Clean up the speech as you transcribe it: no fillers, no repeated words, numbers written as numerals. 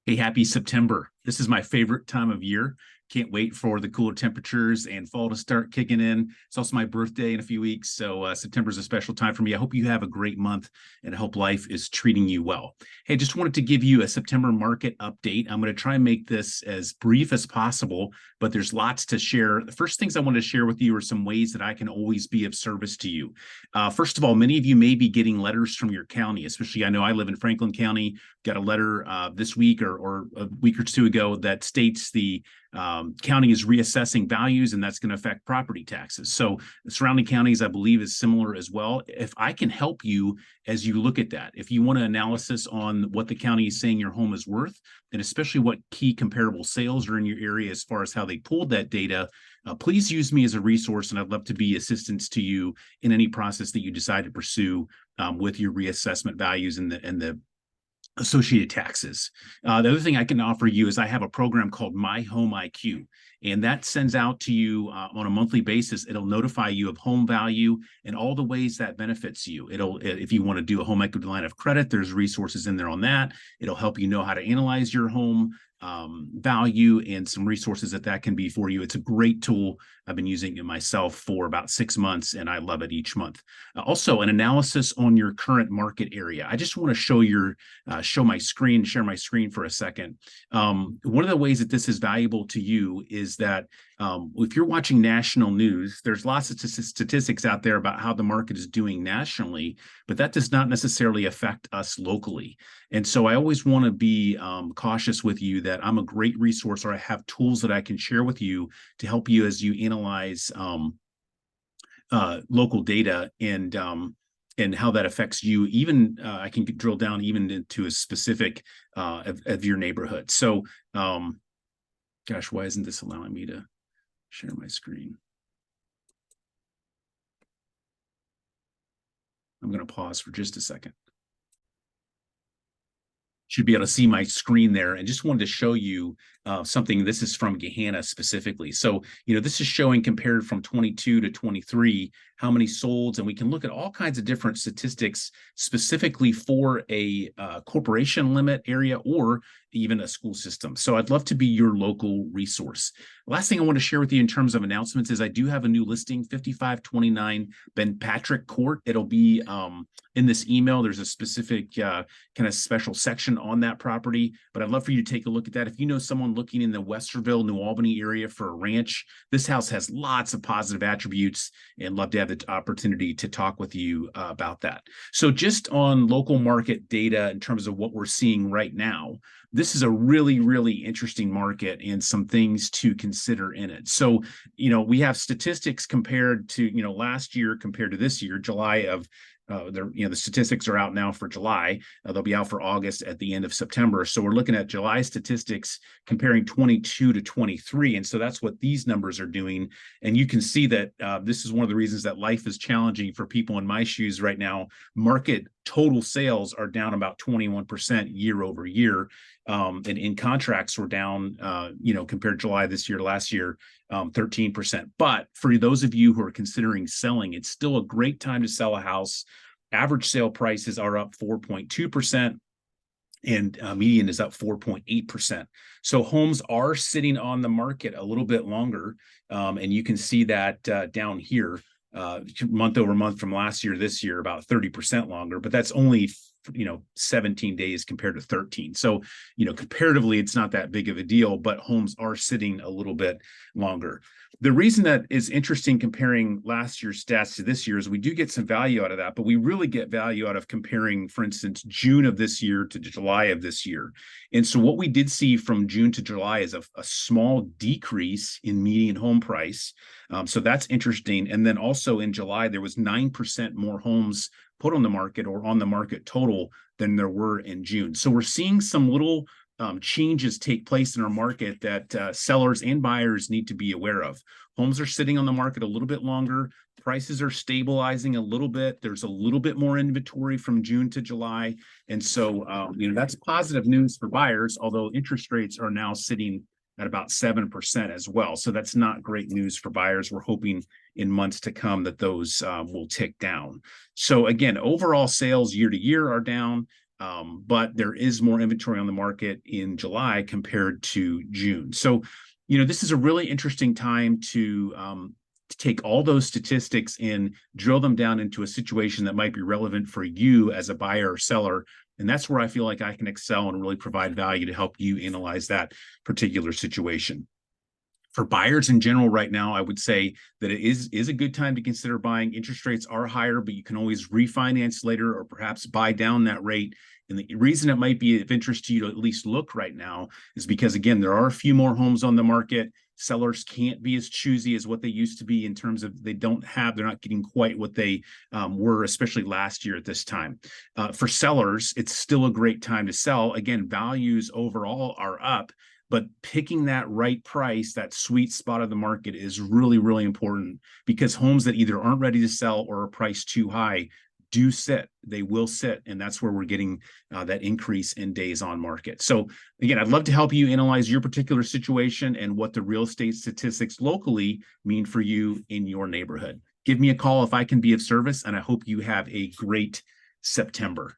Hey, happy September. This is my favorite time of year. Can't wait for the cooler temperatures and fall to start kicking in. It's also my birthday in a few weeks. So September is a special time for me. I hope you have a great month and I hope life is treating you well. Hey, just wanted to give you a September market update. I'm going to try and make this as brief as possible, but there's lots to share. The first things I want to share with you are some ways that I can always be of service to you. First of all, many of you may be getting letters from your county, especially I know I live in Franklin County. Got a letter this week or a week or two ago that states the county is reassessing values, and that's going to affect property taxes. So the surrounding counties, I believe, is similar as well. If I can help you as you look at that, if you want an analysis on what the county is saying your home is worth, and especially what key comparable sales are in your area as far as how they pulled that data, please use me as a resource, and I'd love to be assistance to you in any process that you decide to pursue with your reassessment values and the associated taxes. The other thing I can offer you is I have a program called My Home IQ, and that sends out to you on a monthly basis. It'll notify you of home value and all the ways that benefits you. If you want to do a home equity line of credit, there's resources in there on that. It'll help you know how to analyze your home value and some resources that can be for you. It's a great tool. I've been using it myself for about 6 months, and I love it each month. Also, an analysis on your current market area. I just want to share my screen for a second. One of the ways that this is valuable to you is that if you're watching national news, there's lots of statistics out there about how the market is doing nationally, but that does not necessarily affect us locally. And so I always want to be cautious with you that I'm a great resource, or I have tools that I can share with you to help you as you analyze local data and how that affects you. Even I can drill down even into a specific of your neighborhood. So, gosh, why isn't this allowing me to share my screen? I'm going to pause for just a second. Should be able to see my screen there, and just wanted to show you something. This is from Gahanna specifically. So, this is showing compared from 22 to 23, how many solds, and we can look at all kinds of different statistics specifically for a corporation limit area or even a school system. So I'd love to be your local resource. Last thing I want to share with you in terms of announcements is I do have a new listing, 5529 Ben Patrick Court. It'll be in this email. There's a specific kind of special section on that property, but I'd love for you to take a look at that. If you know someone looking in the Westerville, New Albany area for a ranch, this house has lots of positive attributes, and love to have the opportunity to talk with you about that. So just on local market data in terms of what we're seeing right now, this is a really, really interesting market and some things to consider in it. So, we have statistics compared to, last year compared to this year, July of the statistics are out now for July. They'll be out for August at the end of September. So we're looking at July statistics comparing 22 to 23. And so that's what these numbers are doing. And you can see that this is one of the reasons that life is challenging for people in my shoes right now. Market total sales are down about 21% year over year. And in contracts were down, compared to July this year to last year, 13%. But for those of you who are considering selling, it's still a great time to sell a house. Average sale prices are up 4.2%. And median is up 4.8%. So homes are sitting on the market a little bit longer. And you can see that down here, month over month from last year, this year, about 30% longer, but that's only 17 days compared to 13. So, comparatively, it's not that big of a deal, but homes are sitting a little bit longer. The reason that is interesting comparing last year's stats to this year is we do get some value out of that, but we really get value out of comparing, for instance, June of this year to July of this year. And so what we did see from June to July is a small decrease in median home price. So that's interesting. And then also in July, there was 9% more homes put on the market or on the market total than there were in June. So we're seeing some little changes take place in our market that sellers and buyers need to be aware of. Homes are sitting on the market a little bit longer. Prices are stabilizing a little bit. There's a little bit more inventory from June to July. And so, that's positive news for buyers, although interest rates are now sitting at about 7% as well. So that's not great news for buyers. We're hoping in months to come that those will tick down. So again, overall sales year to year are down. but there is more inventory on the market in July compared to June. So, this is a really interesting time to take all those statistics and drill them down into a situation that might be relevant for you as a buyer or seller. And that's where I feel like I can excel and really provide value to help you analyze that particular situation. For buyers in general right now, I would say that it is a good time to consider buying. Interest rates are higher, but you can always refinance later or perhaps buy down that rate. And the reason it might be of interest to you to at least look right now is because, again, there are a few more homes on the market. Sellers can't be as choosy as what they used to be in terms of they're not getting quite what they were, especially last year at this time. For sellers, it's still a great time to sell. Again, values overall are up, but picking that right price, that sweet spot of the market is really, really important, because homes that either aren't ready to sell or are priced too high do sit. They will sit. And that's where we're getting that increase in days on market. So again, I'd love to help you analyze your particular situation and what the real estate statistics locally mean for you in your neighborhood. Give me a call if I can be of service, and I hope you have a great September.